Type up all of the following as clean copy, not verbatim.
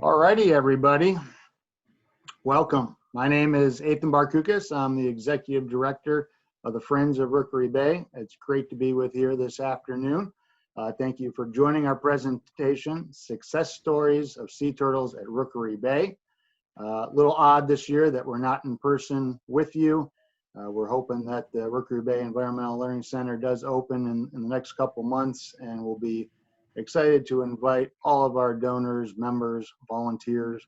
Alrighty, everybody. Welcome. My name is Ethan Barkoukas. I'm the Executive Director of the Friends of Rookery Bay. It's great to be with you this afternoon. Thank you for joining our presentation, Success Stories of Sea Turtles at Rookery Bay. A little odd this year that we're not in person with you. We're hoping that the Rookery Bay Environmental Learning Center does open in the next couple months, and we'll be excited to invite all of our donors, members, volunteers,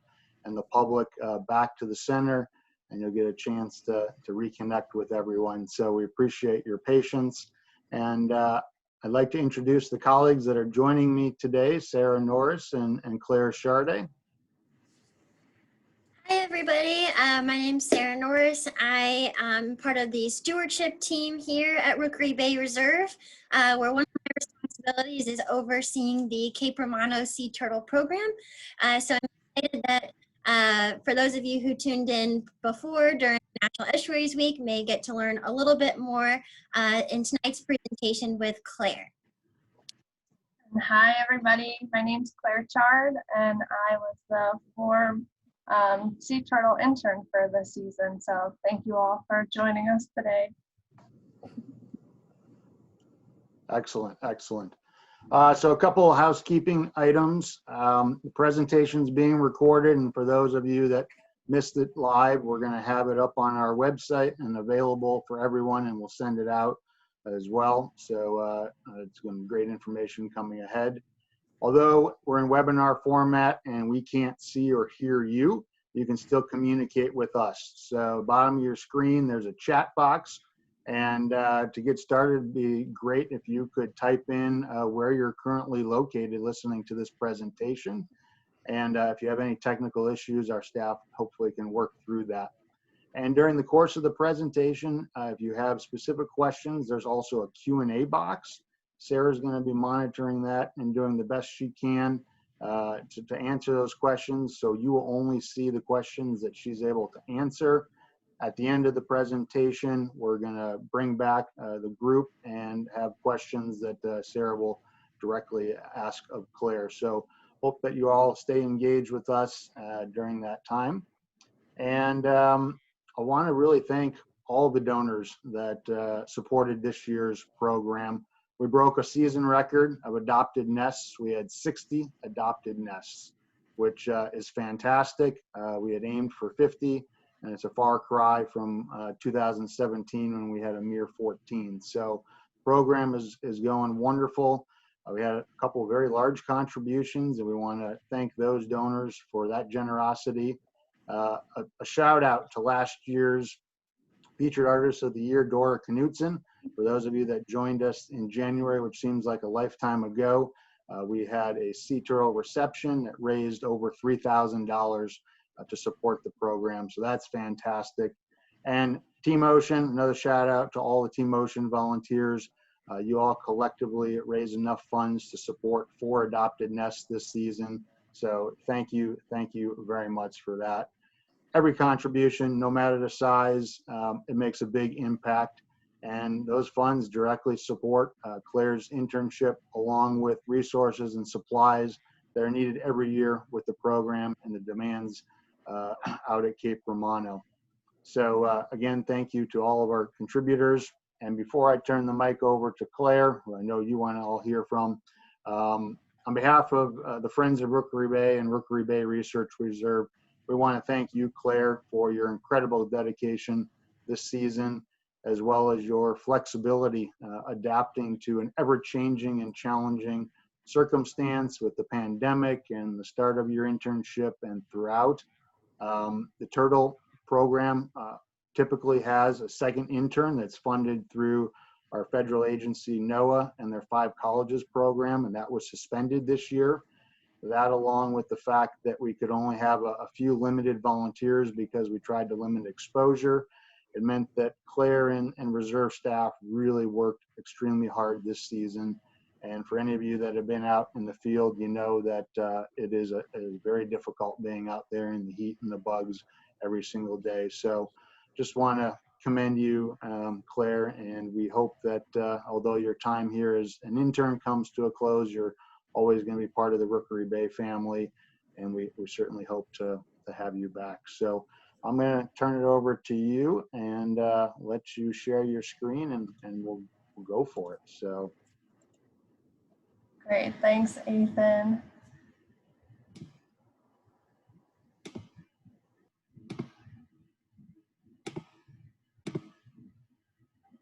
and the public back to the center, and you'll get a chance to reconnect with everyone. So we appreciate your patience. And I'd like to introduce the colleagues that are joining me today, Sarah Norris and Claire Charde. Hi everybody, my name's Sarah Norris. I am part of the stewardship team here at Rookery Bay Reserve, where one of my responsibilities is overseeing the Cape Romano Sea Turtle Program. So I'm excited that for those of you who tuned in before during National Estuaries Week may get to learn a little bit more in tonight's presentation with Claire. Hi everybody, my name's Claire Charde, and I was the sea turtle intern for this season. So thank you all for joining us today. Excellent, excellent. So a couple of housekeeping items. The presentation's being recorded, and for those of you that missed it live, we're going to have it up on our website and available for everyone, and we'll send it out as well. So it's going to be great information coming ahead. Although we're in webinar format and we can't see or hear you, you can still communicate with us. So bottom of your screen, there's a chat box. And to get started, it'd be great if you could type in where you're currently located listening to this presentation. And if you have any technical issues, our staff hopefully can work through that. And during the course of the presentation, if you have specific questions, there's also a Q&A box. Sarah's going to be monitoring that and doing the best she can to answer those questions. So you will only see the questions that she's able to answer. At the end of the presentation, we're going to bring back the group and have questions that Sarah will directly ask of Claire. So hope that you all stay engaged with us during that time. And I want to really thank all the donors that supported this year's program. We broke a season record of adopted nests. We had 60 adopted nests, which is fantastic. We had aimed for 50, and it's a far cry from 2017 when we had a mere 14. So the program is going wonderful. We had a couple of very large contributions, and we want to thank those donors for that generosity. A shout out to last year's Featured Artist of the Year, Dora Knutson. For those of you that joined us in January, which seems like a lifetime ago, we had a sea turtle reception that raised over $3,000 to support the program. So that's fantastic. And Team Ocean, another shout out to all the Team Ocean volunteers. You all collectively raised enough funds to support 4 adopted nests this season. So thank you very much for that. Every contribution, no matter the size, it makes a big impact. And those funds directly support Claire's internship, along with resources and supplies that are needed every year with the program and the demands out at Cape Romano. So again, thank you to all of our contributors. And before I turn the mic over to Claire, who I know you want to all hear from, on behalf of the Friends of Rookery Bay and Rookery Bay Research Reserve, we want to thank you, Claire, for your incredible dedication this season, as well as your flexibility adapting to an ever-changing and challenging circumstance with the pandemic and the start of your internship and throughout. The Turtle program typically has a second intern that's funded through our federal agency, NOAA, and their 5 Colleges program, and that was suspended this year. That, along with the fact that we could only have a few limited volunteers because we tried to limit exposure, it meant that Claire and reserve staff really worked extremely hard this season. And for any of you that have been out in the field, you know that it is very difficult being out there in the heat and the bugs every single day. So just want to commend you, Claire, and we hope that although your time here as an intern comes to a close, you're always going to be part of the Rookery Bay family. and we certainly hope to have you back. So I'm going to turn it over to you and let you share your screen, and we'll go for it. So. Great, thanks, Ethan.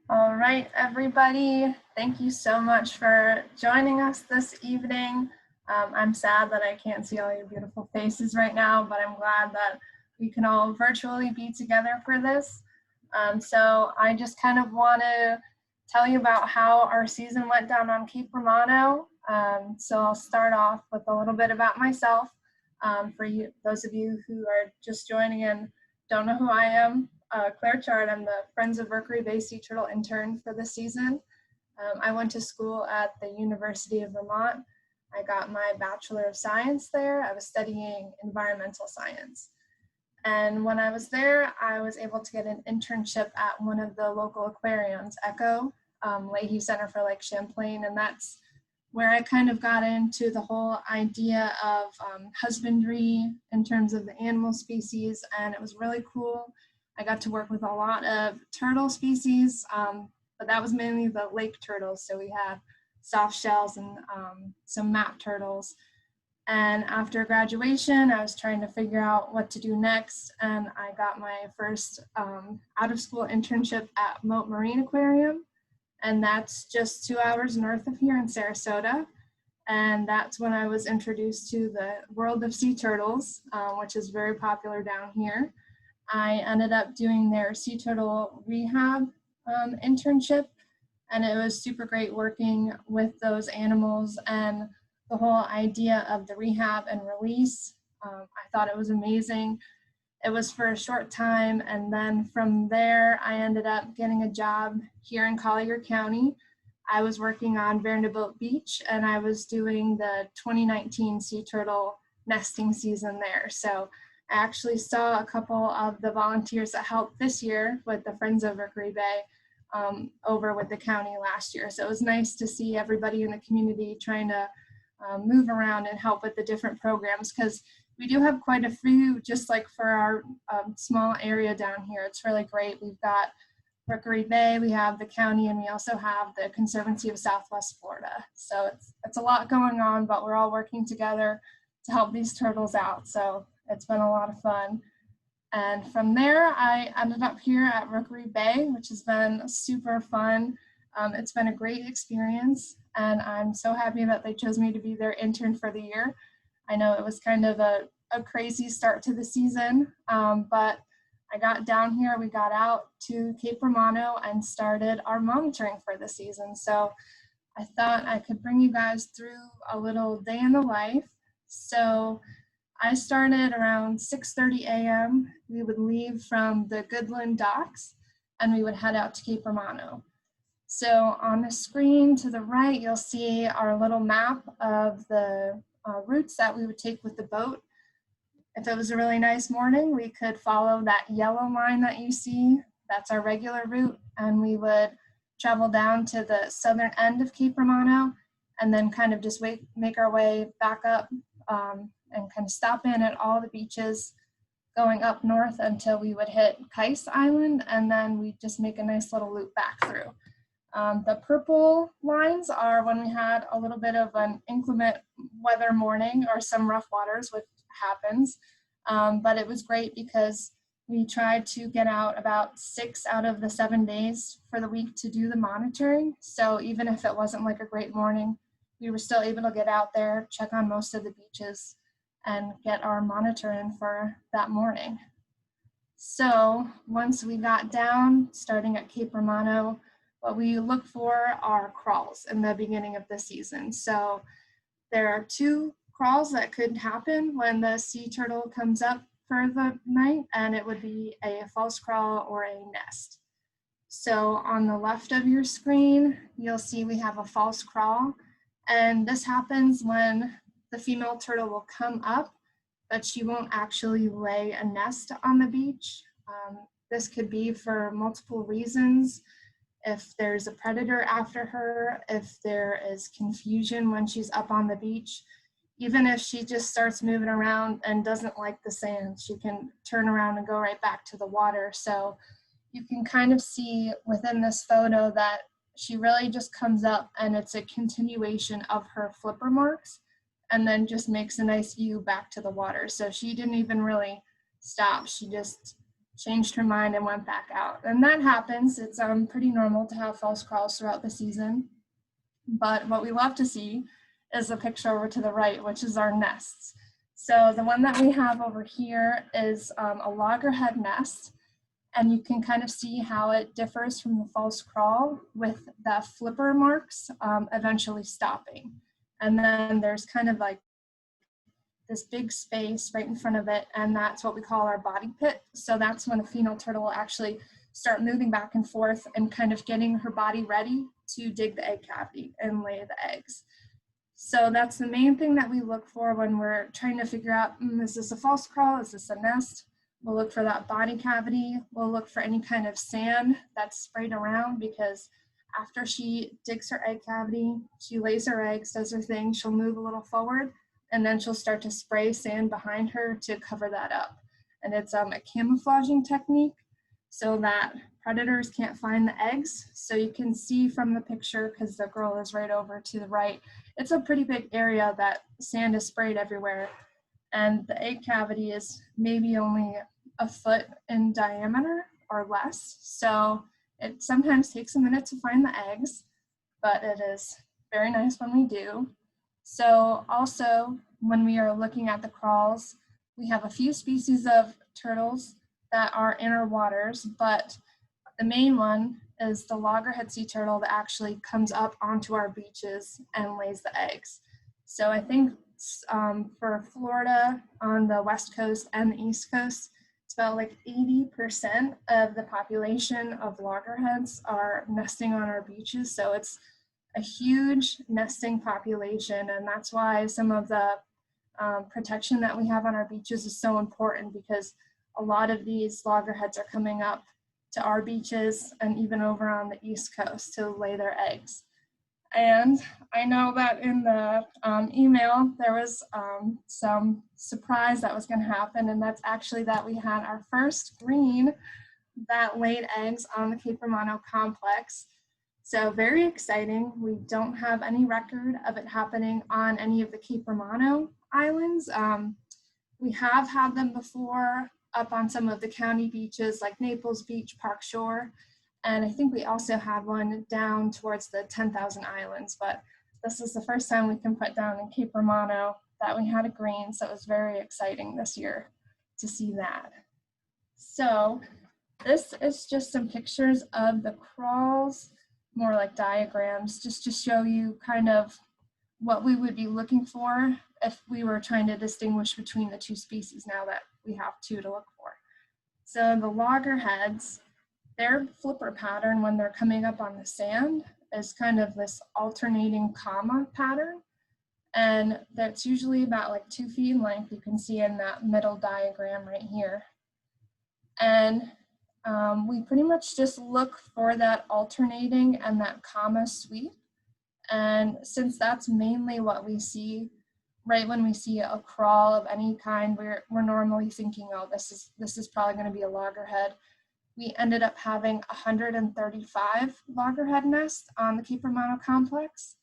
All right, everybody, thank you so much for joining us this evening. I'm sad that I can't see all your beautiful faces right now, but I'm glad that we can all virtually be together for this. So I just kind of want to tell you about how our season went down on Cape Romano. So I'll start off with a little bit about myself. For you, those of you who are just joining in, don't know who I am. Claire Charde, I'm the Friends of Rookery Bay Sea Turtle intern for this season. I went to school at the University of Vermont. I got my Bachelor of Science there. I was studying environmental science. And when I was there, I was able to get an internship at one of the local aquariums, Echo, Leahy Center for Lake Champlain, and that's where I kind of got into the whole idea of husbandry in terms of the animal species, and it was really cool. I got to work with a lot of turtle species, but that was mainly the lake turtles. So we had soft shells and some map turtles. And after graduation, I was trying to figure out what to do next, and I got my first out-of-school internship at Moat Marine Aquarium, and that's just 2 hours north of here in Sarasota. And that's when I was introduced to the world of sea turtles, which is very popular down here. I ended up doing their sea turtle rehab internship, and it was super great working with those animals and the whole idea of the rehab and release. I thought it was amazing. It was for a short time, and then from there, I ended up getting a job here in Collier County. I was working on Vanderbilt Beach, and I was doing the 2019 sea turtle nesting season there. So I actually saw a couple of the volunteers that helped this year with the Friends of Rookery Bay over with the county last year. So it was nice to see everybody in the community trying to move around and help with the different programs, because we do have quite a few, just like for our small area down here. It's really great. We've got Rookery Bay, we have the county, and we also have the Conservancy of Southwest Florida. So it's a lot going on, but we're all working together to help these turtles out. So it's been a lot of fun. And from there, I ended up here at Rookery Bay, which has been super fun. It's been a great experience, and I'm so happy that they chose me to be their intern for the year. I know it was kind of a crazy start to the season, but I got down here, we got out to Cape Romano and started our monitoring for the season. So I thought I could bring you guys through a little day in the life. So I started around 6:30 a.m. We would leave from the Goodland docks and we would head out to Cape Romano. So on the screen to the right, you'll see our little map of the routes that we would take with the boat. If it was a really nice morning, we could follow that yellow line that you see. That's our regular route, and we would travel down to the southern end of Cape Romano and then kind of just make our way back up and kind of stop in at all the beaches going up north until we would hit Kais Island, and then we just make a nice little loop back through. The purple lines are when we had a little bit of an inclement weather morning or some rough waters, which happens, but it was great because we tried to get out about 6 out of the 7 days for the week to do the monitoring. So even if it wasn't like a great morning, we were still able to get out there, check on most of the beaches, and get our monitor in for that morning. So once we got down, starting at Cape Romano, what we look for are crawls in the beginning of the season. So there are 2 crawls that could happen when the sea turtle comes up for the night, and it would be a false crawl or a nest. So on the left of your screen, you'll see we have a false crawl, and this happens when the female turtle will come up, but she won't actually lay a nest on the beach. This could be for multiple reasons. If there's a predator after her, if there is confusion when she's up on the beach. even if she just starts moving around and doesn't like the sand, she can turn around and go right back to the water. So you can kind of see within this photo that she really just comes up and it's a continuation of her flipper marks and then just makes a nice view back to the water. So she didn't even really stop. She just changed her mind and went back out. And that happens. It's pretty normal to have false crawls throughout the season. But what we love to see is the picture over to the right, which is our nests. So the one that we have over here is a loggerhead nest. And you can kind of see how it differs from the false crawl with the flipper marks eventually stopping. And then there's kind of like this big space right in front of it, and that's what we call our body pit. So that's when the female turtle will actually start moving back and forth and kind of getting her body ready to dig the egg cavity and lay the eggs. So that's the main thing that we look for when we're trying to figure out, is this a false crawl, is this a nest? We'll look for that body cavity. We'll look for any kind of sand that's sprayed around, because after she digs her egg cavity, she lays her eggs, does her thing, she'll move a little forward, and then she'll start to spray sand behind her to cover that up. And it's a camouflaging technique so that predators can't find the eggs. So you can see from the picture, because the girl is right over to the right, it's a pretty big area that sand is sprayed everywhere. And the egg cavity is maybe only a foot in diameter or less. So it sometimes takes a minute to find the eggs, but it is very nice when we do. So also, when we are looking at the crawls, we have a few species of turtles that are in our waters, but the main one is the loggerhead sea turtle that actually comes up onto our beaches and lays the eggs. So I think for Florida on the West Coast and the East Coast, it's about like 80% of the population of loggerheads are nesting on our beaches. So it's a huge nesting population, and that's why some of the protection that we have on our beaches is so important, because a lot of these loggerheads are coming up to our beaches and even over on the East Coast to lay their eggs. And I know that in the email, there was some surprise that was going to happen, and that's actually that we had our first green that laid eggs on the Cape Romano complex. So very exciting. We don't have any record of it happening on any of the Cape Romano islands. We have had them before up on some of the county beaches like Naples Beach, Park Shore. And I think we also had one down towards the 10,000 Islands, but this is the first time we can put down in Cape Romano that we had a green, so it was very exciting this year to see that. So this is just some pictures of the crawls, more like diagrams, just to show you kind of what we would be looking for if we were trying to distinguish between the two species now that we have two to look for. So the loggerheads, their flipper pattern when they're coming up on the sand is kind of this alternating comma pattern. And that's usually about like 2 feet in length. You can see in that middle diagram right here. And we pretty much just look for that alternating and that comma sweep. And since that's mainly what we see, right when we see a crawl of any kind, we're normally thinking, oh, this is probably going to be a loggerhead. We ended up having 135 loggerhead nests on the Cape Romano complex.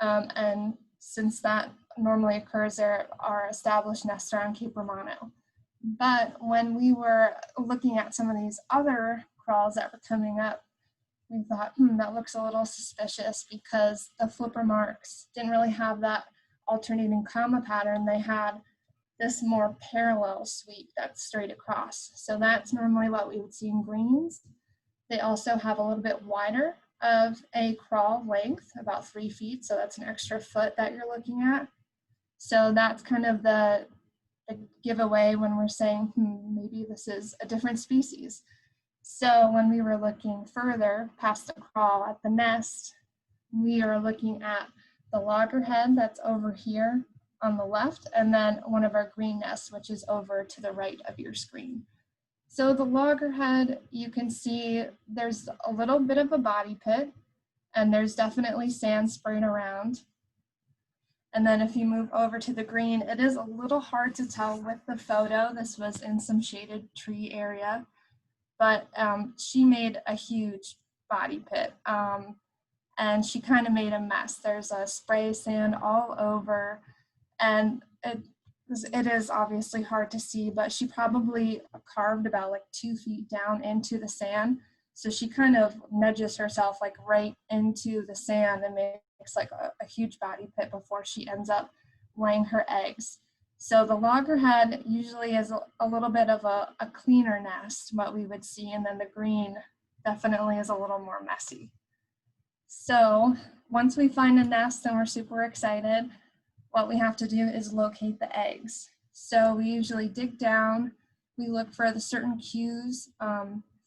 And since that normally occurs, there are established nests around Cape Romano. But when we were looking at some of these other crawls that were coming up, we thought, that looks a little suspicious, because the flipper marks didn't really have that alternating comma pattern. They had this more parallel sweep that's straight across. So that's normally what we would see in greens. They also have a little bit wider of a crawl length, about 3 feet. So that's an extra foot that you're looking at. So that's kind of the giveaway when we're saying, maybe this is a different species. So when we were looking further past the crawl at the nest, we are looking at the loggerhead that's over here on the left, and then one of our green nests, which is over to the right of your screen. So the loggerhead, you can see there's a little bit of a body pit, and there's definitely sand sprayed around. And then if you move over to the green, it is a little hard to tell with the photo. This was in some shaded tree area, but she made a huge body pit. And she kind of made a mess. There's a spray sand all over, and it is obviously hard to see, but she probably carved about like 2 feet down into the sand. So she kind of nudges herself like right into the sand and makes like a huge body pit before she ends up laying her eggs. So the loggerhead usually is a little bit of a cleaner nest, what we would see, and then the green definitely is a little more messy. So once we find a nest and we're super excited, what we have to do is locate the eggs. So we usually dig down, we look for the certain cues.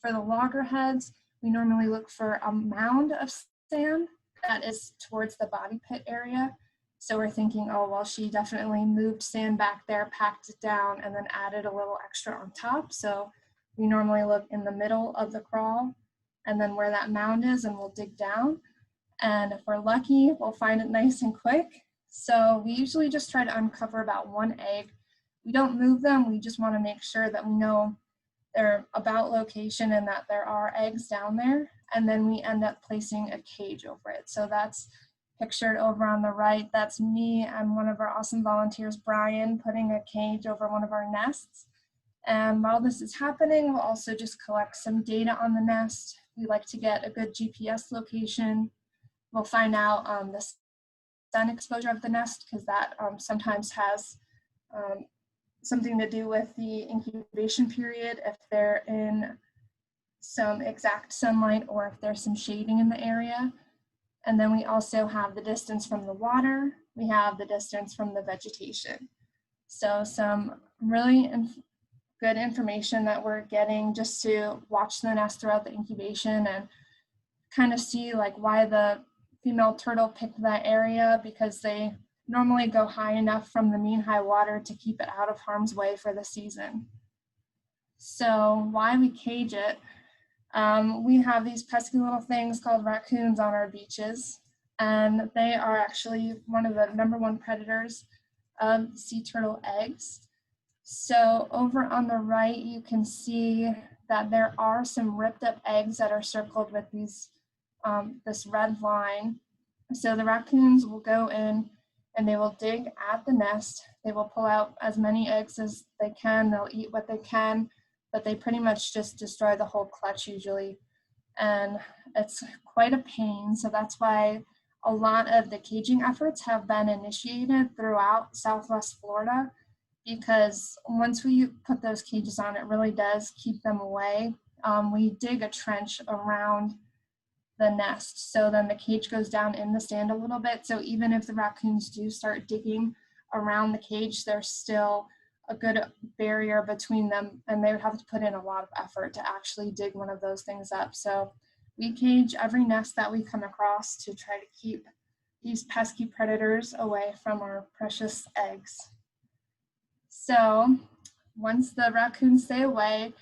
For the loggerheads, we normally look for a mound of sand that is towards the body pit area. So we're thinking, oh, well, she definitely moved sand back there, packed it down, and then added a little extra on top. So we normally look in the middle of the crawl and then where that mound is, and we'll dig down. And if we're lucky, we'll find it nice and quick. So we usually just try to uncover about 1 egg. We don't move them, we just want to make sure that we know they're about location and that there are eggs down there. And then we end up placing a cage over it. So that's pictured over on the right. That's me and one of our awesome volunteers, Brian, putting a cage over one of our nests. And while this is happening, we'll also just collect some data on the nest. We like to get a good GPS location. We'll find out the sun exposure of the nest, because that sometimes has something to do with the incubation period, if they're in some exact sunlight or if there's some shading in the area. And then we also have the distance from the water. We have the distance from the vegetation. So some really good information that we're getting just to watch the nest throughout the incubation and kind of see like why the female turtle picked that area, because they normally go high enough from the mean high water to keep it out of harm's way for the season. So why we cage it, we have these pesky little things called raccoons on our beaches, and they are actually one of the #1 predators of sea turtle eggs. So over on the right, you can see that there are some ripped up eggs that are circled with these this red line. So the raccoons will go in and they will dig at the nest. They will pull out as many eggs as they can. They'll eat what they can, but they pretty much just destroy the whole clutch usually. And it's quite a pain. So that's why a lot of the caging efforts have been initiated throughout Southwest Florida, because once we put those cages on, it really does keep them away. We dig a trench around the nest, so then the cage goes down in the sand a little bit. So even if the raccoons do start digging around the cage, there's still a good barrier between them, and they would have to put in a lot of effort to actually dig one of those things up. So we cage every nest that we come across to try to keep these pesky predators away from our precious eggs. So once the raccoons stay away,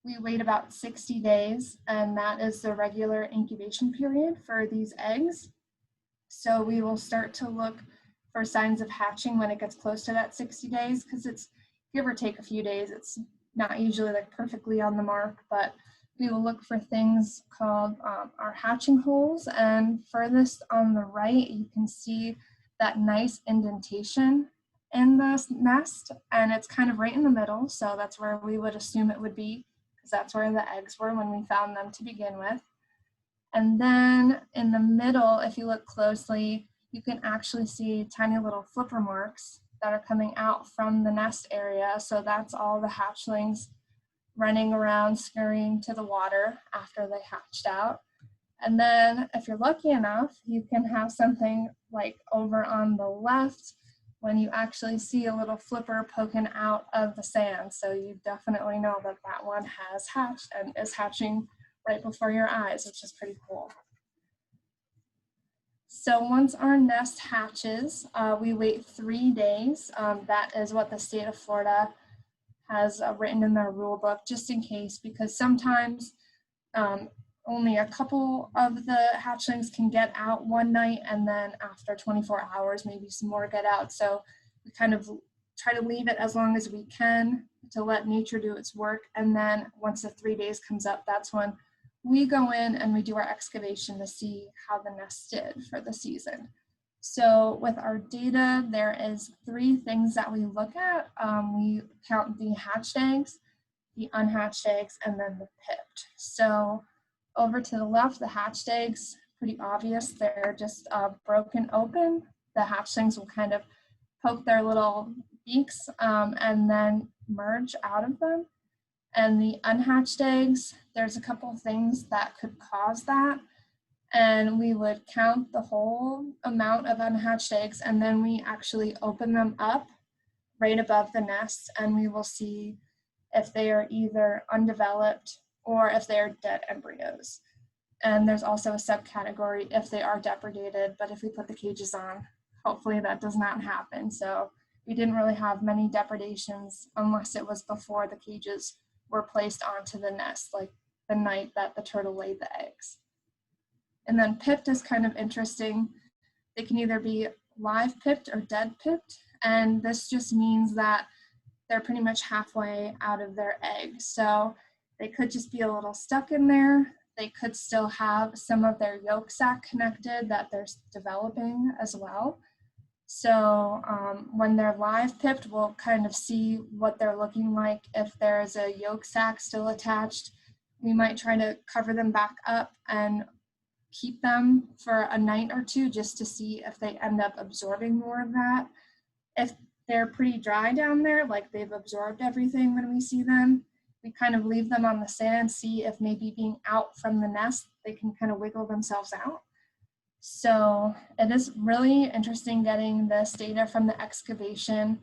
we wait about 60 days, and that is the regular incubation period for these eggs. So we will start to look for signs of hatching when it gets close to that 60 days, because it's give or take a few days. It's not usually like perfectly on the mark, but we will look for things called our hatching holes. And furthest on the right, you can see that nice indentation in the nest, and it's kind of right in the middle. So that's where we would assume it would be, because that's where the eggs were when we found them to begin with. And then in the middle, if you look closely, you can actually see tiny little flipper marks that are coming out from the nest area. So that's all the hatchlings running around, scurrying to the water after they hatched out. And then if you're lucky enough, you can have something like over on the left when you actually see a little flipper poking out of the sand. So you definitely know that that one has hatched and is hatching right before your eyes, which is pretty cool. So once our nest hatches, we wait 3 days. That is what the state of Florida has written in their rule book, just in case, because sometimes only a couple of the hatchlings can get out one night, and then after 24 hours, maybe some more get out. So we kind of try to leave it as long as we can to let nature do its work. And then once the 3 days comes up, that's when we go in and we do our excavation to see how the nest did for the season. So with our data, there is 3 things that we look at. We count the hatched eggs, the unhatched eggs, and then the pipped. So over to the left, the hatched eggs, pretty obvious. They're just broken open. The hatchlings will kind of poke their little beaks and then merge out of them. And the unhatched eggs, there's a couple things that could cause that. And we would count the whole amount of unhatched eggs, and then we actually open them up right above the nest, and we will see if they are either undeveloped or if they are dead embryos. And there's also a subcategory if they are depredated, but if we put the cages on, hopefully that does not happen. So we didn't really have many depredations unless it was before the cages were placed onto the nest, like the night that the turtle laid the eggs. And then pipped is kind of interesting. They can either be live pipped or dead pipped, and this just means that they're pretty much halfway out of their egg. So they could just be a little stuck in there. They could still have some of their yolk sac connected that they're developing as well. So when they're live pipped, we'll kind of see what they're looking like. If there's a yolk sac still attached, we might try to cover them back up and keep them for a night or two just to see if they end up absorbing more of that. If they're pretty dry down there, like they've absorbed everything when we see them, we kind of leave them on the sand, see if maybe being out from the nest, they can kind of wiggle themselves out. So it is really interesting getting this data from the excavation,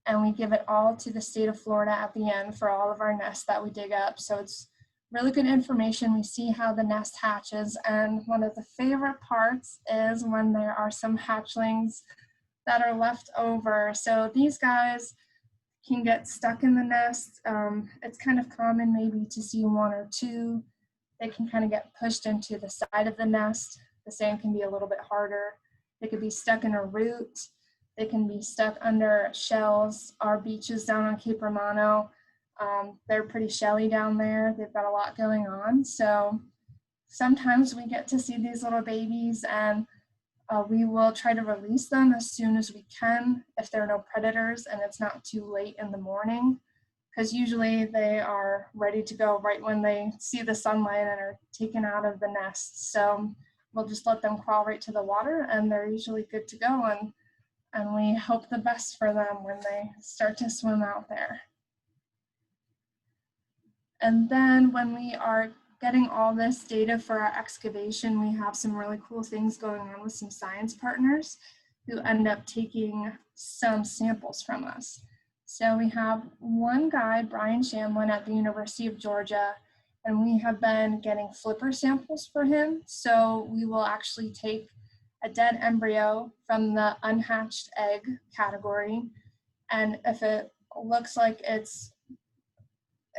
and we give it all to the state of Florida at the end for all of our nests that we dig up. So it's really good information. We see how the nest hatches, and one of the favorite parts is when there are some hatchlings that are left over. So these guys can get stuck in the nest. It's kind of common maybe to see 1 or 2. They can kind of get pushed into the side of the nest. The sand can be a little bit harder. They could be stuck in a root. They can be stuck under shells. Our beaches down on Cape Romano, they're pretty shelly down there. They've got a lot going on. So sometimes we get to see these little babies, and we will try to release them as soon as we can if there are no predators and it's not too late in the morning, because usually they are ready to go right when they see the sunlight and are taken out of the nest. So we'll just let them crawl right to the water, and they're usually good to go, and we hope the best for them when they start to swim out there. And then when we are getting all this data for our excavation, we have some really cool things going on with some science partners who end up taking some samples from us. So we have one guy, Brian Shamlin at the University of Georgia, and we have been getting flipper samples for him. So we will actually take a dead embryo from the unhatched egg category, and if it looks like it's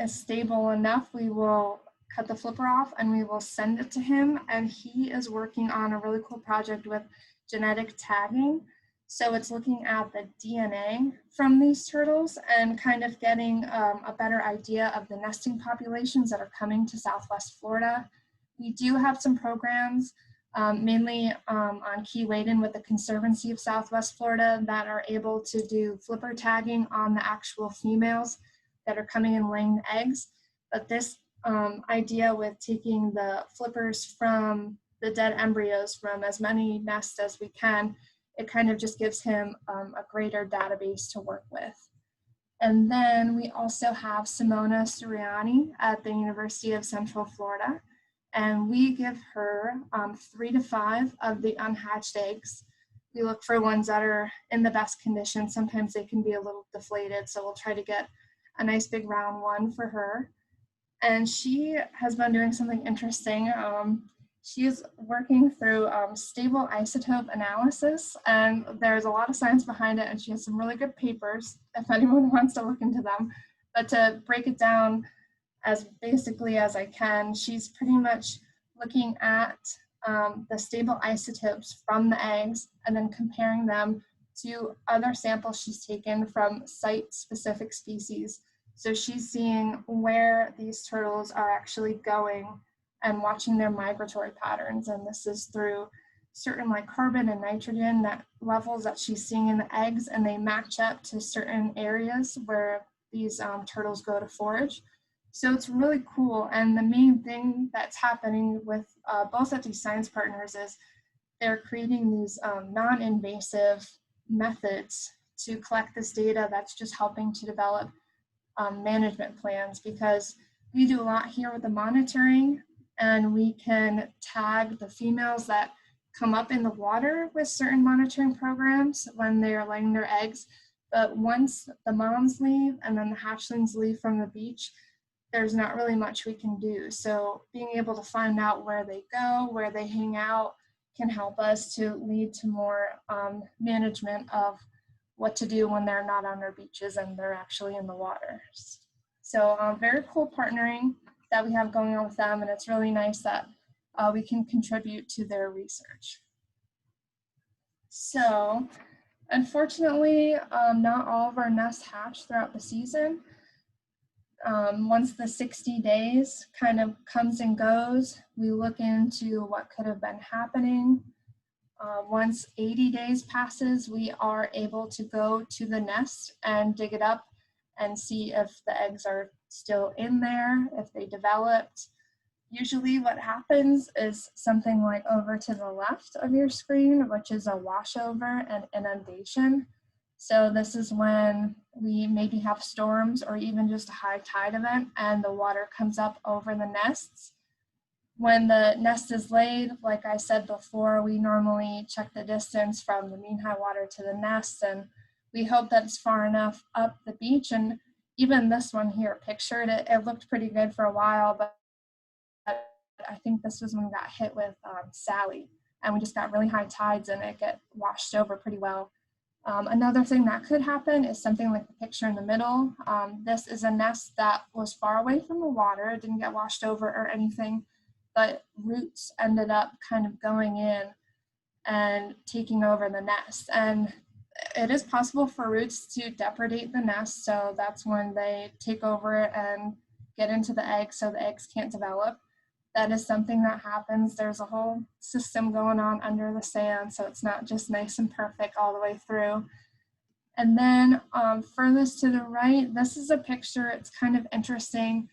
stable enough, we will cut the flipper off and we will send it to him. And he is working on a really cool project with genetic tagging. So it's looking at the DNA from these turtles and kind of getting a better idea of the nesting populations that are coming to Southwest Florida. We do have some programs, mainly on Key Layden with the Conservancy of Southwest Florida, that are able to do flipper tagging on the actual females that are coming and laying the eggs. But this idea with taking the flippers from the dead embryos from as many nests as we can, it kind of just gives him a greater database to work with. And then we also have Simona Suriani at the University of Central Florida, and we give her 3 to 5 of the unhatched eggs. We look for ones that are in the best condition. Sometimes they can be a little deflated, so we'll try to get a nice big round one for her. And she has been doing something interesting. She is working through stable isotope analysis, and there's a lot of science behind it, and she has some really good papers if anyone wants to look into them. But to break it down as basically as I can, she's pretty much looking at the stable isotopes from the eggs and then comparing them to other samples she's taken from site-specific species. So she's seeing where these turtles are actually going and watching their migratory patterns. And this is through certain like carbon and nitrogen that levels that she's seeing in the eggs, and they match up to certain areas where these turtles go to forage. So it's really cool. And the main thing that's happening with both of these science partners is they're creating these non-invasive methods to collect this data that's just helping to develop management plans, because we do a lot here with the monitoring, and we can tag the females that come up in the water with certain monitoring programs when they're laying their eggs. But once the moms leave and then the hatchlings leave from the beach, there's not really much we can do. So being able to find out where they go, where they hang out, can help us to lead to more management of what to do when they're not on their beaches and they're actually in the waters. So very cool partnering that we have going on with them, and it's really nice that we can contribute to their research. So unfortunately, not all of our nests hatch throughout the season. Once the 60 days kind of comes and goes, we look into what could have been happening. Once 80 days passes, we are able to go to the nest and dig it up and see if the eggs are still in there, if they developed. Usually what happens is something like over to the left of your screen, which is a washover and inundation. So this is when we maybe have storms or even just a high tide event and the water comes up over the nests. When the nest is laid, like I said before, we normally check the distance from the mean high water to the nest, and we hope that it's far enough up the beach. And even this one here pictured, it looked pretty good for a while, but I think this was when we got hit with Sally, and we just got really high tides and it got washed over pretty well. Another thing that could happen is something like the picture in the middle. This is a nest that was far away from the water. It didn't get washed over or anything, but roots ended up kind of going in and taking over the nest. And it is possible for roots to depredate the nest, so that's when they take over and get into the eggs so the eggs can't develop. That is something that happens. There's a whole system going on under the sand, so it's not just nice and perfect all the way through. And then furthest to the right, this is a picture. It's kind of interesting,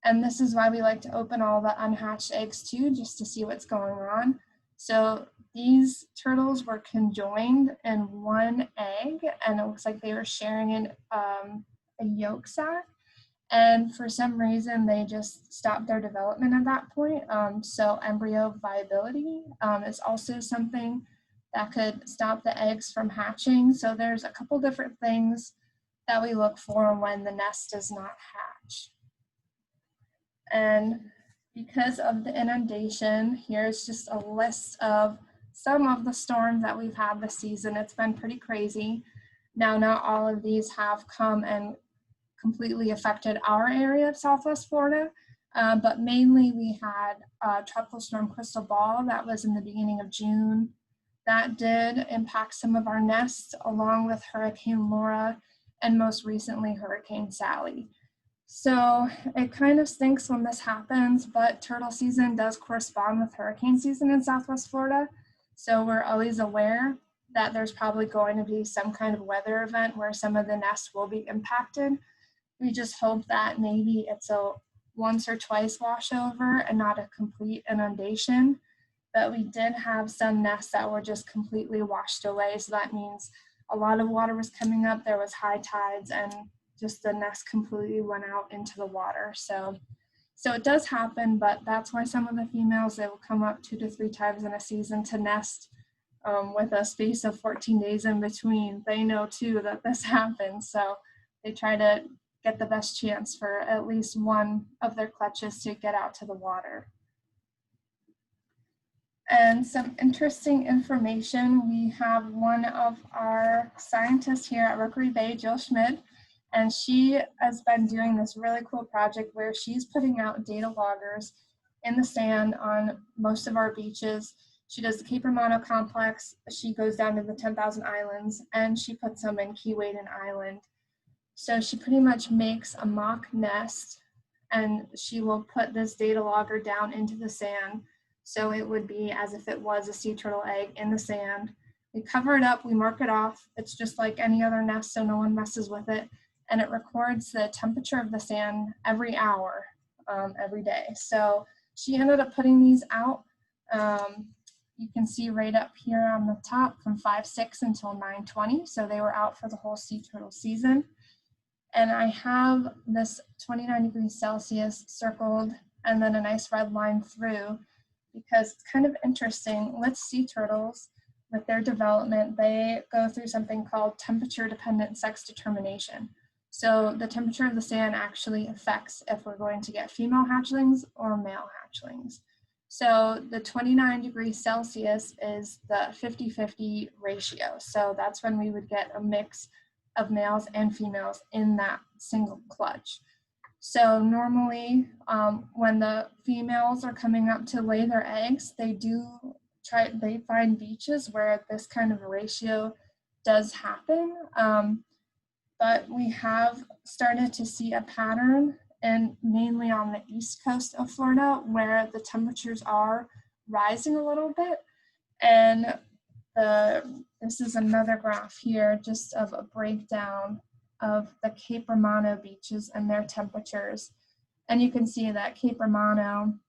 and this is why we like to open all the unhatched eggs too, just to see what's going on. So these turtles were conjoined in one egg, and it looks like they were sharing a yolk sac. And for some reason, they just stopped their development at that point. So embryo viability is also something that could stop the eggs from hatching. So there's a couple different things that we look for when the nest does not hatch. And because of the inundation, here's just a list of some of the storms that we've had this season. It's been pretty crazy. Now, not all of these have come and completely affected our area of Southwest Florida, but mainly we had Tropical Storm Crystal Ball that was in the beginning of June. That did impact some of our nests, along with Hurricane Laura and most recently Hurricane Sally. So it kind of stinks when this happens, but turtle season does correspond with hurricane season in Southwest Florida. So we're always aware that there's probably going to be some kind of weather event where some of the nests will be impacted. We just hope that maybe it's a once or twice washover and not a complete inundation. But we did have some nests that were just completely washed away. So that means a lot of water was coming up, there was high tides, and just the nest completely went out into the water. So it does happen, but that's why some of the females, they will come up 2 to 3 times in a season to nest with a space of 14 days in between. They know too that this happens. So they try to get the best chance for at least one of their clutches to get out to the water. And some interesting information, we have one of our scientists here at Rookery Bay, Jill Schmidt, and she has been doing this really cool project where she's putting out data loggers in the sand on most of our beaches. She does the Cape Romano complex. She goes down to the 10,000 Islands, and she puts them in Key Waden Island. So she pretty much makes a mock nest, and she will put this data logger down into the sand. So it would be as if it was a sea turtle egg in the sand. We cover it up, we mark it off. It's just like any other nest, so no one messes with it. And it records the temperature of the sand every hour, every day. So she ended up putting these out. You can see right up here on the top from 5/6 until 9/20. So they were out for the whole sea turtle season. And I have this 29 degrees Celsius circled and then a nice red line through, because it's kind of interesting with sea turtles, with their development, they go through something called temperature dependent sex determination. So the temperature of the sand actually affects if we're going to get female hatchlings or male hatchlings. So the 29 degrees Celsius is the 50-50 ratio. So that's when we would get a mix of males and females in that single clutch. So normally when the females are coming up to lay their eggs, they find beaches where this kind of ratio does happen. But we have started to see a pattern, and mainly on the east coast of Florida, where the temperatures are rising a little bit. And this is another graph here, just of a breakdown of the Cape Romano beaches and their temperatures. And you can see that Cape Romano,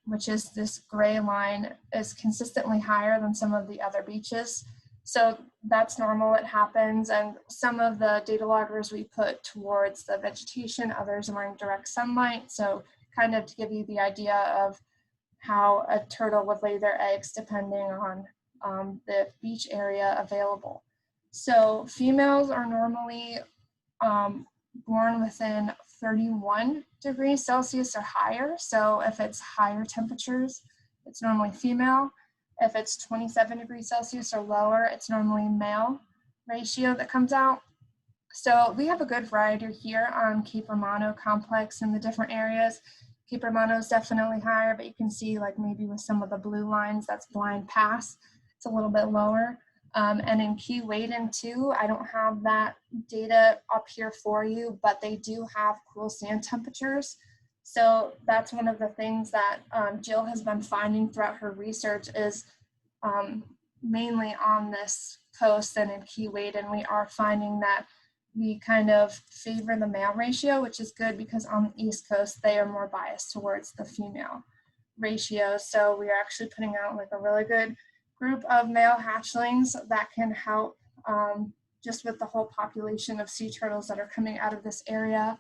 which is this gray line, is consistently higher than some of the other beaches. So that's normal, it happens. And some of the data loggers we put towards the vegetation, others are in direct sunlight. So kind of to give you the idea of how a turtle would lay their eggs depending on the beach area available. So females are normally born within 31 degrees Celsius or higher. So if it's higher temperatures, it's normally female. If it's 27 degrees Celsius or lower, it's normally male ratio that comes out. So we have a good variety here on Cape Romano complex in the different areas. Cape Romano is definitely higher, but you can see like maybe with some of the blue lines, that's Blind Pass. It's a little bit lower. And in Key Waden too, I don't have that data up here for you, but they do have cool sand temperatures. So that's one of the things that Jill has been finding throughout her research is mainly on this coast and in Key Waden, we are finding that we kind of favor the male ratio, which is good because on the East Coast, they are more biased towards the female ratio. So we are actually putting out like a really good group of male hatchlings that can help just with the whole population of sea turtles that are coming out of this area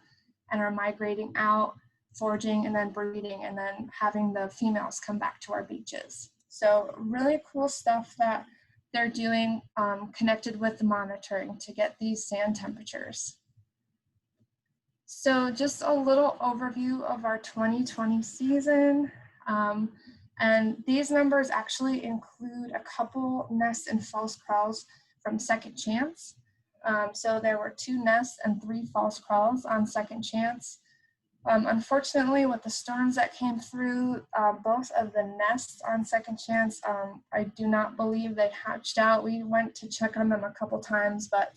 and are migrating out, foraging and then breeding, and then having the females come back to our beaches. So really cool stuff that they're doing connected with the monitoring to get these sand temperatures. So just a little overview of our 2020 season. And these numbers actually include a couple nests and false crawls from Second Chance. So there were 2 nests and 3 false crawls on Second Chance. Unfortunately, with the storms that came through, both of the nests on Second Chance, I do not believe they hatched out. We went to check on them a couple times, but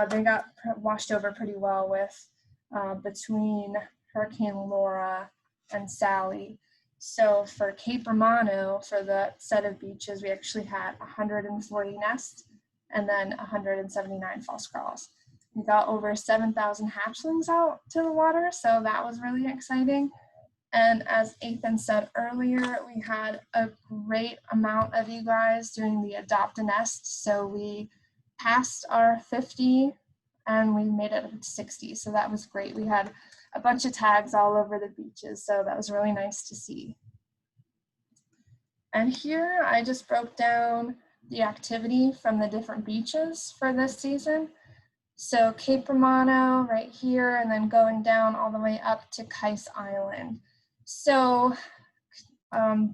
they got washed over pretty well with between Hurricane Laura and Sally. So for Cape Romano, for the set of beaches, we actually had 140 nests and then 179 false crawls. We got over 7,000 hatchlings out to the water, so that was really exciting. And as Ethan said earlier, we had a great amount of you guys doing the Adopt a Nest. So we passed our 50 and we made it up to 60. So that was great. We had a bunch of tags all over the beaches. So that was really nice to see. And here I just broke down the activity from the different beaches for this season. So Cape Romano right here, and then going down all the way up to Kais Island. So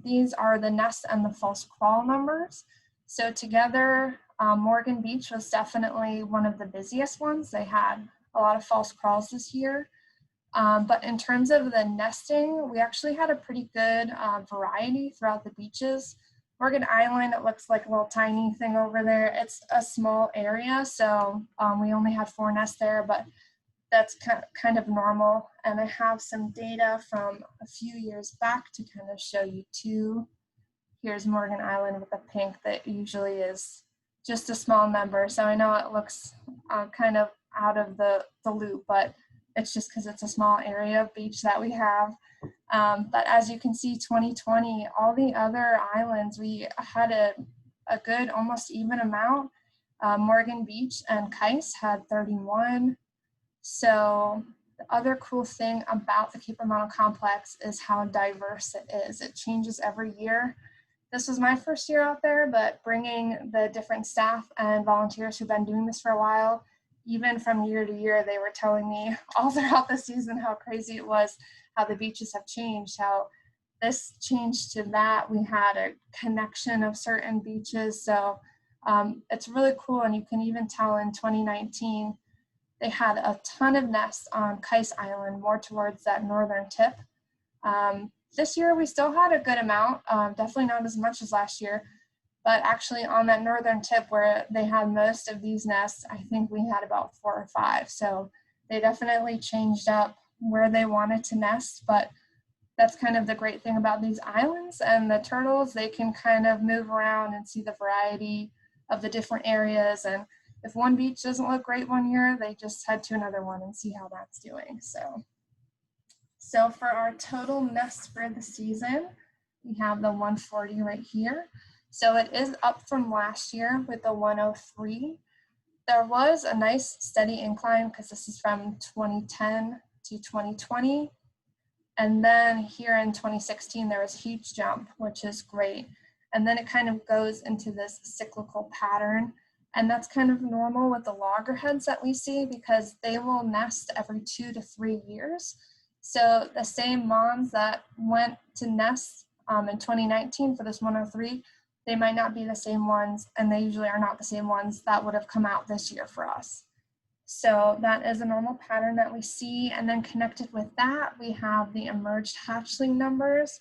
these are the nest and the false crawl numbers. So together, Morgan Beach was definitely one of the busiest ones. They had a lot of false crawls this year. But in terms of the nesting, we actually had a pretty good variety throughout the beaches. Morgan Island, it looks like a little tiny thing over there. It's a small area, so we only had 4 nests there, but that's kind of normal. And I have some data from a few years back to kind of show you too. Here's Morgan Island with the pink that usually is just a small number. So I know it looks kind of out of the loop, but it's just because it's a small area of beach that we have. But as you can see, 2020, all the other islands, we had a good, almost even amount. Morgan Beach and Kais had 31. So the other cool thing about the Cape Romano complex is how diverse it is. It changes every year. This was my first year out there, but bringing the different staff and volunteers who've been doing this for a while, even from year to year, they were telling me all throughout the season how crazy it was, how the beaches have changed, how this changed to that. We had a connection of certain beaches. So it's really cool. And you can even tell in 2019, they had a ton of nests on Kais Island, more towards that northern tip. This year, we still had a good amount, definitely not as much as last year, but actually on that northern tip where they had most of these nests, I think we had about 4 or 5. So they definitely changed up where they wanted to nest, but that's kind of the great thing about these islands and the turtles. They can kind of move around and see the variety of the different areas. And if one beach doesn't look great one year, they just head to another one and see how that's doing. So for our total nests for the season, we have the 140 right here. So it is up from last year with the 103. There was a nice steady incline because this is from 2010 to 2020. And then here in 2016, there was a huge jump, which is great. And then it kind of goes into this cyclical pattern. And that's kind of normal with the loggerheads that we see because they will nest every 2 to 3 years. So the same moms that went to nest in 2019 for this 103, they might not be the same ones, and they usually are not the same ones that would have come out this year for us. So that is a normal pattern that we see. And then connected with that, we have the emerged hatchling numbers.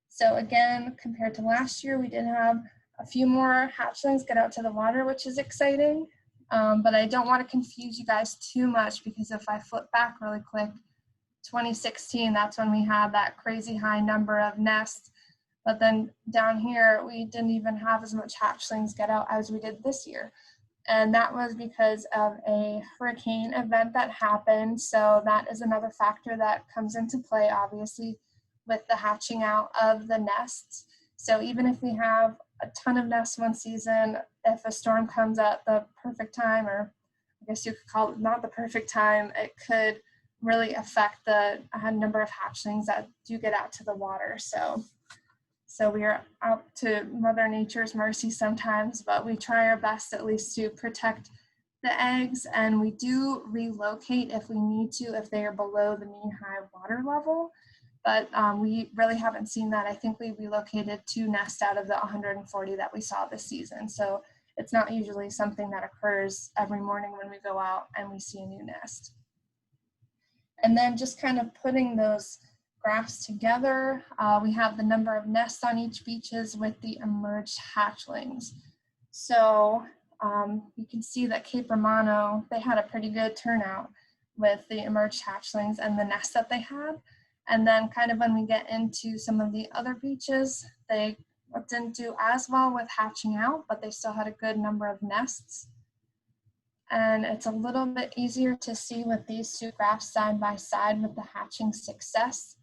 So again, compared to last year, we did have a few more hatchlings get out to the water, which is exciting. But I don't want to confuse you guys too much because if I flip back really quick, 2016, that's when we had that crazy high number of nests. But then down here, we didn't even have as much hatchlings get out as we did this year. And that was because of a hurricane event that happened. So that is another factor that comes into play, obviously, with the hatching out of the nests. So even if we have a ton of nests one season, if a storm comes at the perfect time, or I guess you could call it not the perfect time, it could really affect the number of hatchlings that do get out to the water. So we are out to Mother Nature's mercy sometimes, but we try our best at least to protect the eggs, and we do relocate if we need to, if they are below the mean high water level. But we really haven't seen that. I think we relocated 2 nests out of the 140 that we saw this season. So it's not usually something that occurs every morning when we go out and we see a new nest. And then just kind of putting those graphs together, we have the number of nests on each beaches with the emerged hatchlings. So you can see that Cape Romano, they had a pretty good turnout with the emerged hatchlings and the nests that they had. And then kind of when we get into some of the other beaches, they didn't do as well with hatching out, but they still had a good number of nests. And it's a little bit easier to see with these 2 graphs side by side with the hatching success.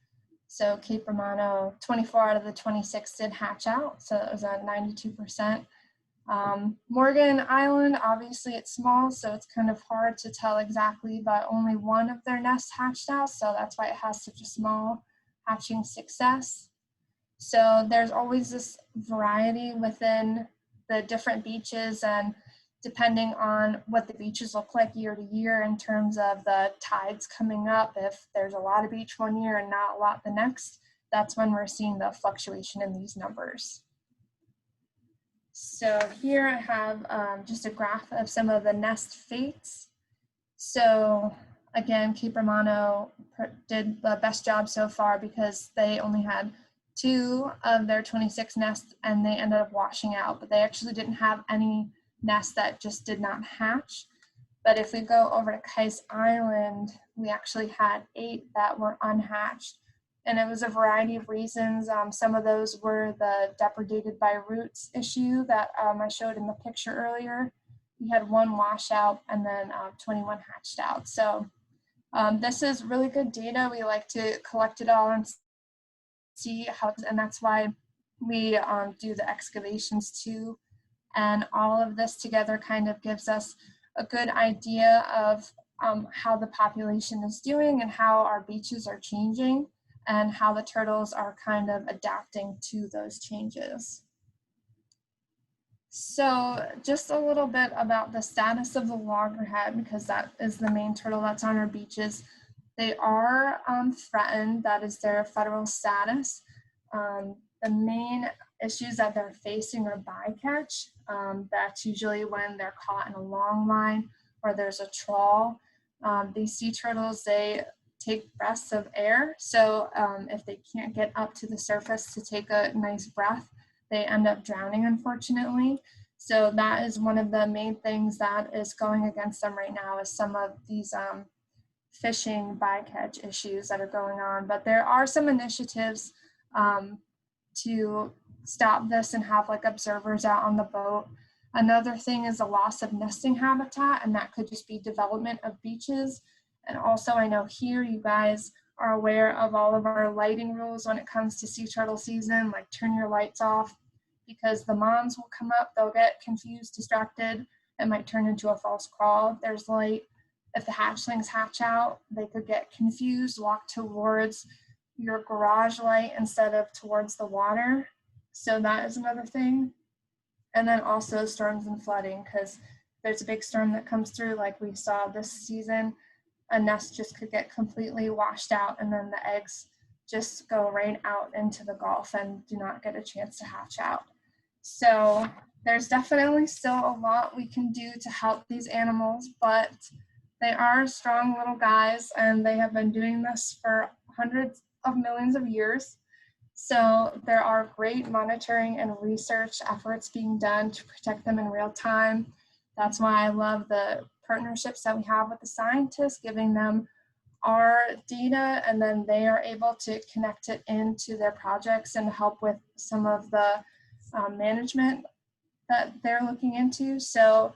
So Cape Romano, 24 out of the 26 did hatch out, so it was a 92%. Morgan Island, obviously it's small, so it's kind of hard to tell exactly, but only 1 of their nests hatched out, so that's why it has such a small hatching success. So there's always this variety within the different beaches, and depending on what the beaches look like year to year in terms of the tides coming up, if there's a lot of beach one year and not a lot the next, that's when we're seeing the fluctuation in these numbers. So here I have just a graph of some of the nest fates. So again, Cape Romano did the best job so far because they only had 2 of their 26 nests and they ended up washing out, but they actually didn't have any nests that just did not hatch. But if we go over to Kais Island, we actually had 8 that were unhatched. And it was a variety of reasons. Some of those were the depredated by roots issue that I showed in the picture earlier. We had 1 washout and then 21 hatched out. So this is really good data. We like to collect it all and see how, and that's why we do the excavations too. And all of this together kind of gives us a good idea of how the population is doing and how our beaches are changing and how the turtles are kind of adapting to those changes. So just a little bit about the status of the loggerhead, because that is the main turtle that's on our beaches. They are threatened. That is their federal status. The main issues that they're facing are bycatch. That's usually when they're caught in a long line or there's a trawl. These sea turtles, they take breaths of air. So if they can't get up to the surface to take a nice breath, they end up drowning, unfortunately. So that is one of the main things that is going against them right now, is some of these fishing bycatch issues that are going on. But there are some initiatives to stop this and have like observers out on the boat. Another thing is the loss of nesting habitat, and that could just be development of beaches. And also, I know here you guys are aware of all of our lighting rules when it comes to sea turtle season, like turn your lights off, because the moms will come up, they'll get confused, distracted, it might turn into a false crawl. There's light. If the hatchlings hatch out, they could get confused, walk towards your garage light instead of towards the water. So that is another thing. And then also storms and flooding, because there's a big storm that comes through like we saw this season, a nest just could get completely washed out and then the eggs just go right out into the Gulf and do not get a chance to hatch out. So there's definitely still a lot we can do to help these animals, but they are strong little guys and they have been doing this for hundreds of millions of years. So there are great monitoring and research efforts being done to protect them in real time. That's why I love the partnerships that we have with the scientists, giving them our data, and then they are able to connect it into their projects and help with some of the management that they're looking into. So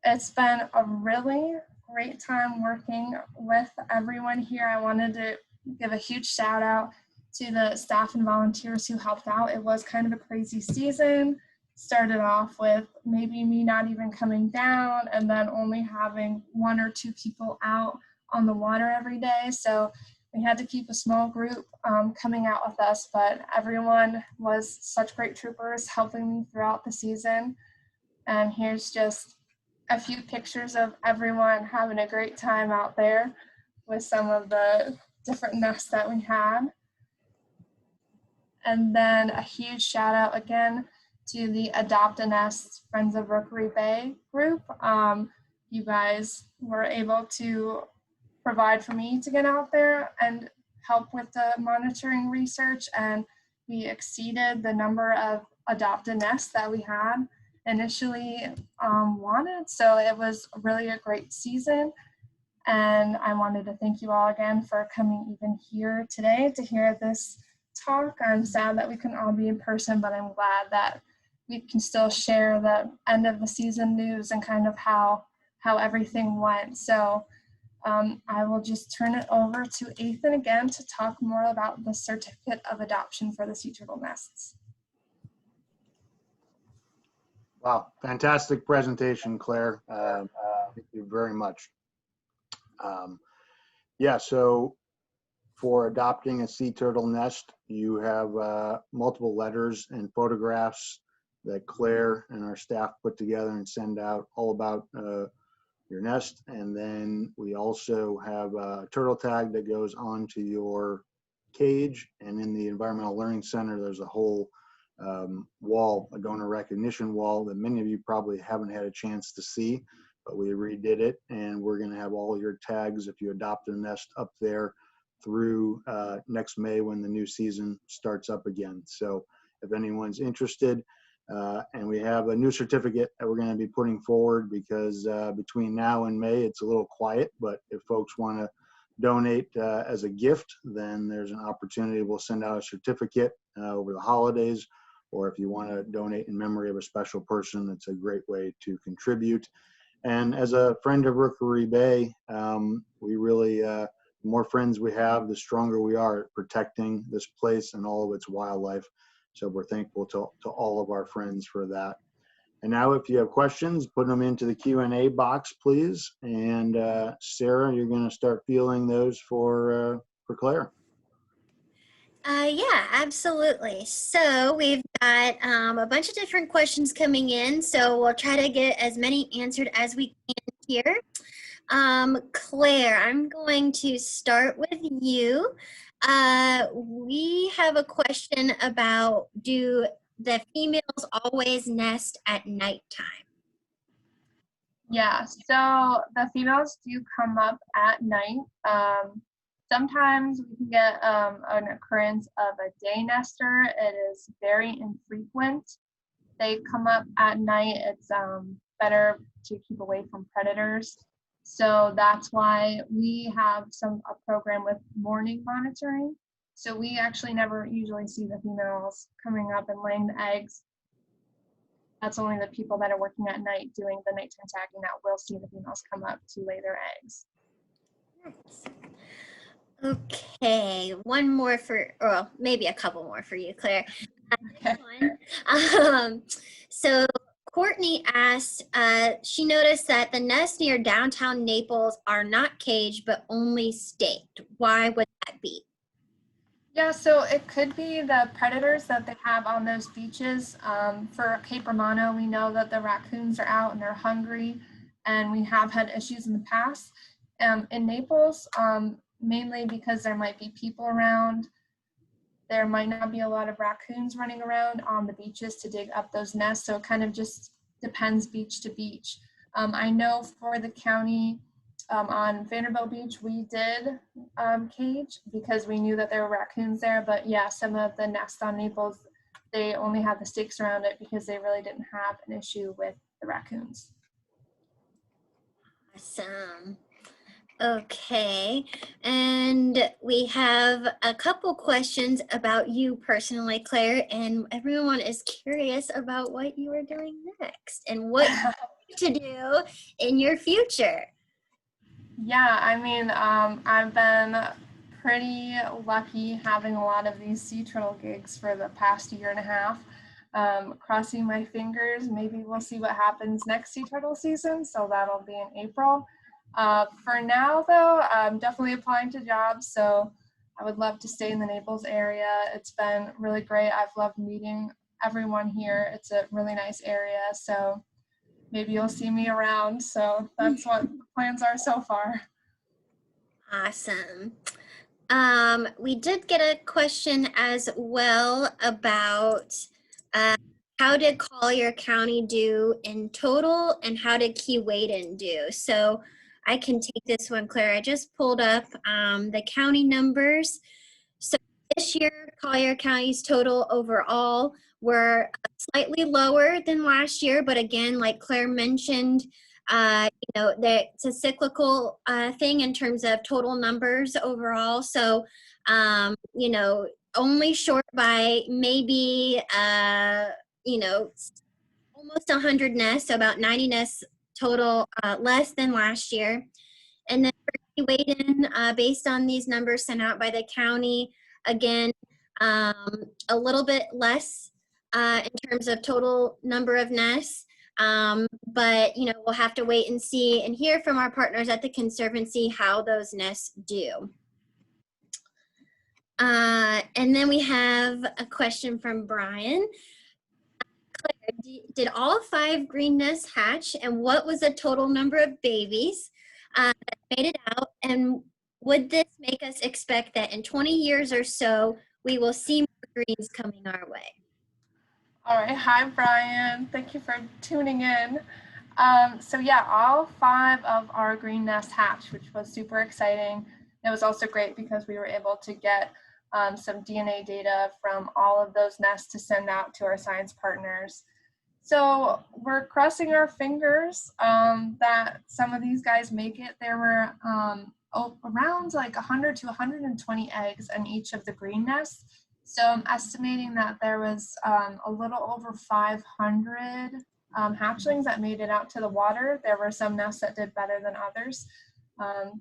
it's been a really great time working with everyone here. I wanted to give a huge shout out to the staff and volunteers who helped out. It was kind of a crazy season. Started off with maybe me not even coming down and then only having 1 or 2 people out on the water every day. So we had to keep a small group coming out with us, but everyone was such great troopers helping me throughout the season. And here's just a few pictures of everyone having a great time out there with some of the different nests that we had. And then a huge shout out again to the Adopt a Nest Friends of Rookery Bay group. You guys were able to provide for me to get out there and help with the monitoring research, and we exceeded the number of Adopt a Nest that we had initially wanted. So it was really a great season. And I wanted to thank you all again for coming even here today to hear this talk. I'm sad that we couldn't all be in person, but I'm glad that we can still share the end of the season news and kind of how everything went. So I will just turn it over to Ethan again to talk more about the certificate of adoption for the sea turtle nests. Wow, fantastic presentation, Claire. Thank you very much. Yeah, so for adopting a sea turtle nest, you have multiple letters and photographs that Claire and our staff put together and send out all about your nest. And then we also have a turtle tag that goes onto your cage. And in the Environmental Learning Center, there's a whole wall, a donor recognition wall that many of you probably haven't had a chance to see. but we redid it, and we're going to have all your tags if you adopt a nest up there through next May when the new season starts up again. So if anyone's interested, and we have a new certificate that we're going to be putting forward, because between now and May it's a little quiet, but if folks want to donate as a gift, then there's an opportunity. We'll send out a certificate over the holidays, or if you want to donate in memory of a special person, it's a great way to contribute. And as a friend of Rookery Bay, we really, the more friends we have, the stronger we are at protecting this place and all of its wildlife. So we're thankful to all of our friends for that. And now if you have questions, put them into the Q&A box, please. And Sarah, you're going to start fielding those for Claire. Yeah, absolutely. So we've got a bunch of different questions coming in, so we'll try to get as many answered as we can here. Claire, I'm going to start with you. We have a question about, do the females always nest at nighttime? Yeah, so the females do come up at night. Sometimes we can get an occurrence of a day nester. It is very infrequent. They come up at night. It's better to keep away from predators. So that's why we have a program with morning monitoring. So we actually never usually see the females coming up and laying the eggs. That's only the people that are working at night doing the nighttime tagging that will see the females come up to lay their eggs. Nice. Okay, one more or maybe a couple more for you, Claire. So Courtney asked, she noticed that the nests near downtown Naples are not caged, but only staked. Why would that be? Yeah, so it could be the predators that they have on those beaches. For Cape Romano, we know that the raccoons are out and they're hungry, and we have had issues in the past. In Naples, mainly because there might be people around, there might not be a lot of raccoons running around on the beaches to dig up those nests, so it kind of just depends beach to beach. I know for the county, on Vanderbilt Beach, we did cage because we knew that there were raccoons there, but yeah, some of the nests on Naples, they only had the stakes around it because they really didn't have an issue with the raccoons. Awesome. Okay, and we have a couple questions about you personally, Claire, and everyone is curious about what you are doing next and what you hope to do in your future. Yeah, I mean, I've been pretty lucky having a lot of these sea turtle gigs for the past year and a half. Crossing my fingers, maybe we'll see what happens next sea turtle season, so that'll be in April. For now, though, I'm definitely applying to jobs, so I would love to stay in the Naples area. It's been really great. I've loved meeting everyone here. It's a really nice area, so maybe you'll see me around. So that's what the plans are so far. Awesome. We did get a question as well about how did Collier County do in total and how did Keewaydin do? So I can take this one, Claire. I just pulled up the county numbers. So this year, Collier County's total overall were slightly lower than last year, but again, like Claire mentioned, that it's a cyclical thing in terms of total numbers overall. So, only short by maybe, almost 100 nests, so about 90 nests total, less than last year. And then for Keewaydin, based on these numbers sent out by the county, again, a little bit less in terms of total number of nests. But we'll have to wait and see and hear from our partners at the Conservancy how those nests do. And then we have a question from Brian. Claire, did all 5 green nests hatch, and what was the total number of babies that made it out? And would this make us expect that in 20 years or so, we will see more greens coming our way? All right. Hi, Brian. Thank you for tuning in. So yeah, all 5 of our green nests hatched, which was super exciting. It was also great because we were able to get some DNA data from all of those nests to send out to our science partners. So we're crossing our fingers that some of these guys make it. There were around like 100 to 120 eggs in each of the green nests. So I'm estimating that there was a little over 500 hatchlings that made it out to the water. There were some nests that did better than others.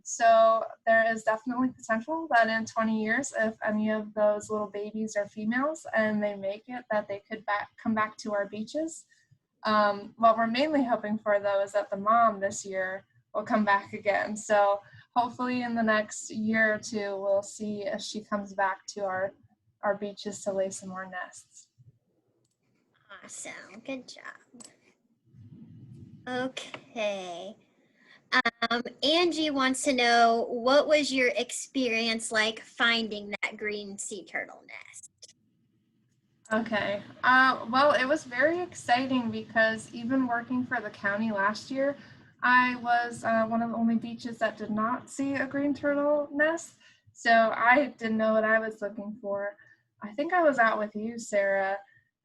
So there is definitely potential that in 20 years, if any of those little babies are females and they make it, that they could come back to our beaches. What we're mainly hoping for, though, is that the mom this year will come back again. So hopefully in the next year or two, we'll see if she comes back to our beaches to lay some more nests. Awesome. Good job. Okay. Angie wants to know, what was your experience like finding that green sea turtle nest? Okay. Well, it was very exciting because even working for the county last year, I was one of the only beaches that did not see a green turtle nest. So I didn't know what I was looking for. I think I was out with you, Sarah,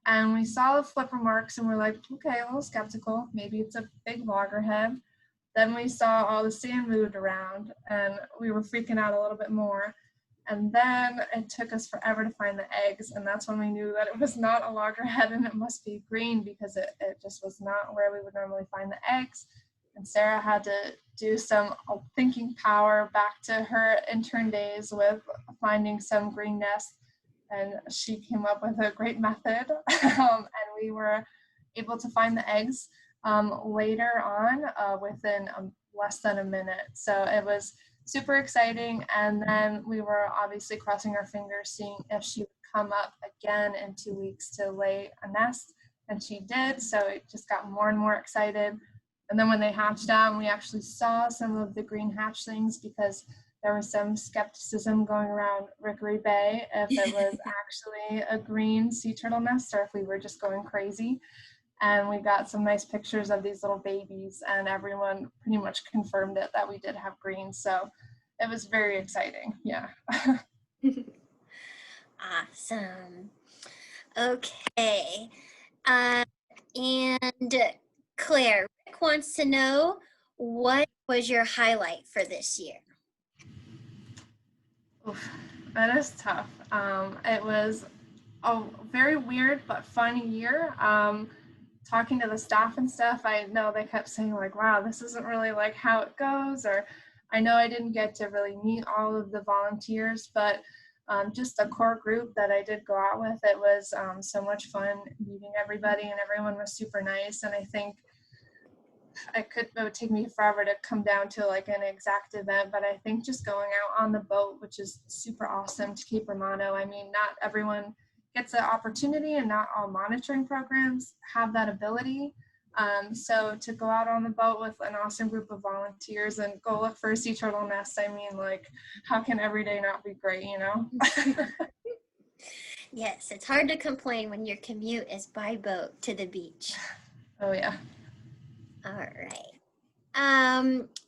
and we saw the flipper marks and we're like, okay, a little skeptical. Maybe it's a big loggerhead. Then we saw all the sand moved around and we were freaking out a little bit more. And then it took us forever to find the eggs. And that's when we knew that it was not a loggerhead and it must be green, because it just was not where we would normally find the eggs. And Sarah had to do some thinking power back to her intern days with finding some green nests. And she came up with a great method. And we were able to find the eggs later on within less than a minute. So it was super exciting. And then we were obviously crossing our fingers, seeing if she would come up again in 2 weeks to lay a nest. And she did. So it just got more and more excited. And then when they hatched out, and we actually saw some of the green hatchlings, because there was some skepticism going around Rookery Bay if it was actually a green sea turtle nest or if we were just going crazy. And we got some nice pictures of these little babies, and everyone pretty much confirmed it that we did have green. So it was very exciting. Yeah. Awesome. Okay. And Claire, Rick wants to know, what was your highlight for this year? Oof, that is tough. It was a very weird but fun year. Talking to the staff and stuff, I know they kept saying like, wow, this isn't really like how it goes, or I know I didn't get to really meet all of the volunteers, but just the core group that I did go out with, it was so much fun meeting everybody, and everyone was super nice. And I think it would take me forever to come down to like an exact event, but I think just going out on the boat, which is super awesome, to Cape Romano. I mean, not everyone gets the opportunity, and not all monitoring programs have that ability. So to go out on the boat with an awesome group of volunteers and go look for a sea turtle nest, I mean, like, how can every day not be great, you know? Yes, it's hard to complain when your commute is by boat to the beach. Oh yeah. All right.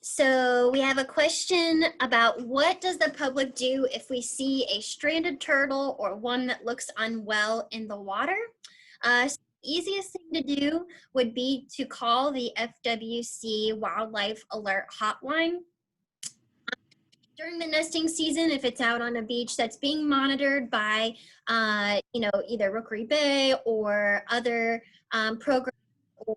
So we have a question about, what does the public do if we see a stranded turtle or one that looks unwell in the water? So the easiest thing to do would be to call the FWC Wildlife Alert Hotline. During the nesting season, if it's out on a beach that's being monitored by, either Rookery Bay or other programs or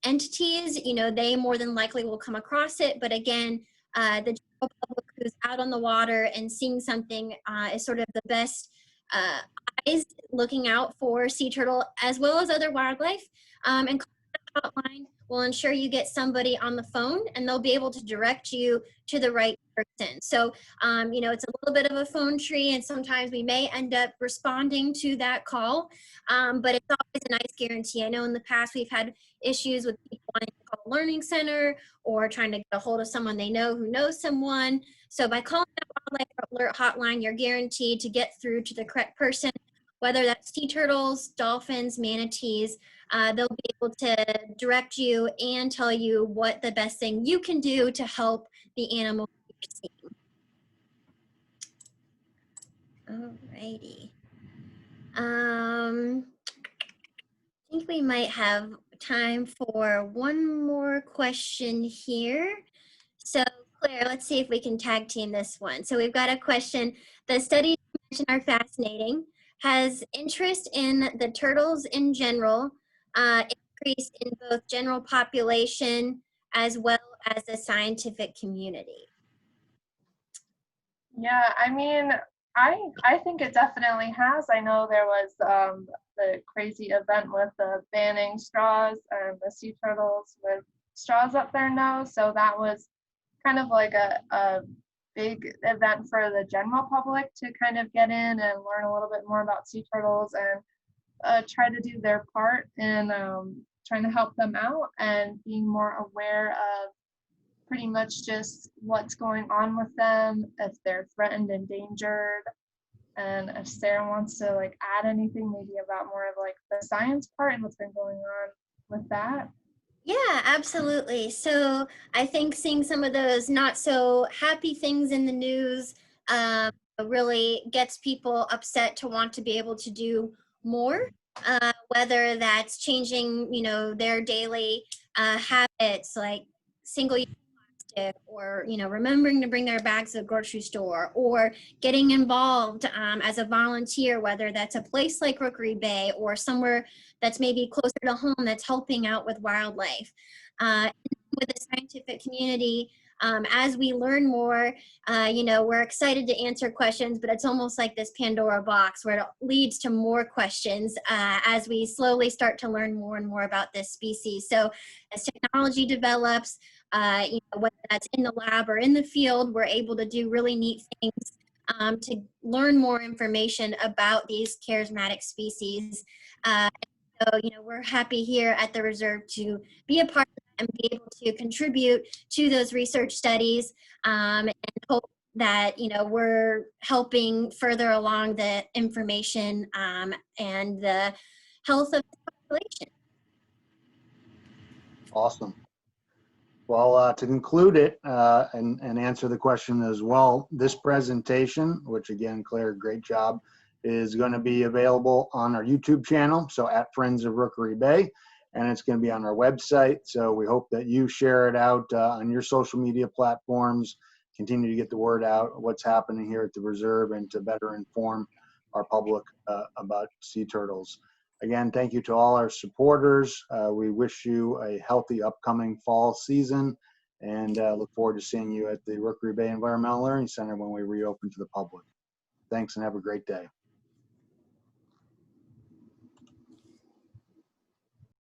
entities, they more than likely will come across it. But again, the general public who's out on the water and seeing something is sort of the best eyes looking out for sea turtle as well as other wildlife. And the hotline will ensure you get somebody on the phone, and they'll be able to direct you to the right person. So, it's a little bit of a phone tree, and sometimes we may end up responding to that call, but it's always a nice guarantee. I know in the past we've had issues with people wanting to call a learning center or trying to get a hold of someone they know who knows someone. So by calling that Wildlife Alert Hotline, you're guaranteed to get through to the correct person, whether that's sea turtles, dolphins, manatees, they'll be able to direct you and tell you what the best thing you can do to help the animal you're seeing. Alrighty. I think we might have time for one more question here. So Claire, let's see if we can tag team this one. So we've got a question. The studies you mentioned are fascinating. Has interest in the turtles in general increased in both general population as well as the scientific community? Yeah, I mean, I think it definitely has. I know there was the crazy event with the banning straws and the sea turtles with straws up their nose. So that was kind of like a big event for the general public to kind of get in and learn a little bit more about sea turtles and try to do their part in trying to help them out and being more aware of pretty much just what's going on with them, if they're threatened, endangered. And if Sarah wants to like add anything maybe about more of like the science part and what's been going on with that. Yeah, absolutely. So I think seeing some of those not so happy things in the news really gets people upset to want to be able to do more, whether that's changing, their daily habits, like single use plastic, or remembering to bring their bags to the grocery store, or getting involved as a volunteer, whether that's a place like Rookery Bay or somewhere that's maybe closer to home that's helping out with wildlife. With the scientific community, as we learn more, we're excited to answer questions, but it's almost like this Pandora box where it leads to more questions as we slowly start to learn more and more about this species. So as technology develops, whether that's in the lab or in the field, we're able to do really neat things to learn more information about these charismatic species. So, we're happy here at the reserve to be a part of that and be able to contribute to those research studies, and hope that, we're helping further along the information and the health of the population. Awesome. Well, to conclude it and answer the question as well, this presentation, which again, Claire, great job, is going to be available on our YouTube channel, so at Friends of Rookery Bay, and it's going to be on our website. So we hope that you share it out on your social media platforms, continue to get the word out what's happening here at the reserve, and to better inform our public about sea turtles. Again, thank you to all our supporters. We wish you a healthy upcoming fall season, and look forward to seeing you at the Rookery Bay Environmental Learning Center when we reopen to the public. Thanks and have a great day.